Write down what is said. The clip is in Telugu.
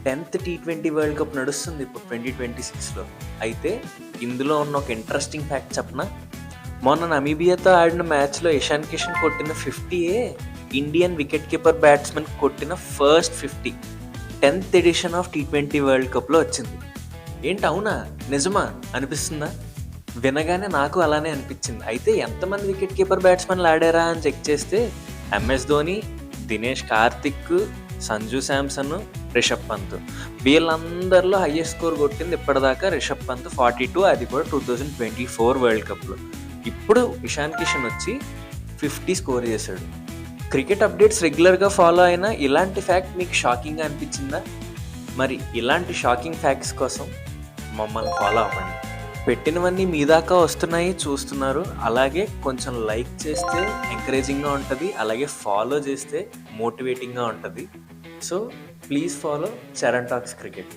10th T20 వరల్డ్ కప్ నడుస్తుంది ఇప్పుడు 2026లో. అయితే ఇందులో ఉన్న ఒక ఇంట్రెస్టింగ్ ఫ్యాక్ట్ చెప్పనా? మొన్న నమీబియాతో ఆడిన మ్యాచ్లో ఇషాన్ కిషన్ కొట్టిన 50ఏ ఇండియన్ వికెట్ కీపర్ బ్యాట్స్మెన్ కొట్టిన first 50 10th edition of T20 world కప్లో వచ్చింది. ఏంటి అవునా, నిజమా అనిపిస్తుందా? వినగానే నాకు అలానే అనిపించింది. అయితే ఎంతమంది వికెట్ కీపర్ బ్యాట్స్మెన్లు ఆడారా అని చెక్ చేస్తే ఎంఎస్ ధోని, దినేష్ కార్తిక్, సంజు శాంసన్, రిషబ్ పంత్, వీళ్ళందరిలో హైయెస్ట్ స్కోర్ కొట్టింది ఇప్పటిదాకా రిషబ్ పంత్ 42, అది కూడా 2024 వరల్డ్ కప్లో. ఇప్పుడు ఇషాన్ కిషన్ వచ్చి 50 స్కోర్ చేశాడు. క్రికెట్ అప్డేట్స్ రెగ్యులర్గా ఫాలో అయినా ఇలాంటి ఫ్యాక్ట్ మీకు షాకింగ్గా అనిపించిందా? మరి ఇలాంటి షాకింగ్ ఫ్యాక్ట్స్ కోసం మమ్మల్ని ఫాలో అవ్వండి. పెట్టినవన్నీ మీ దాకా వస్తున్నాయి, చూస్తున్నారు. అలాగే కొంచెం లైక్ చేస్తే ఎంకరేజింగ్గా ఉంటుంది, అలాగే ఫాలో చేస్తే మోటివేటింగ్గా ఉంటుంది. So please follow Charan talks cricket.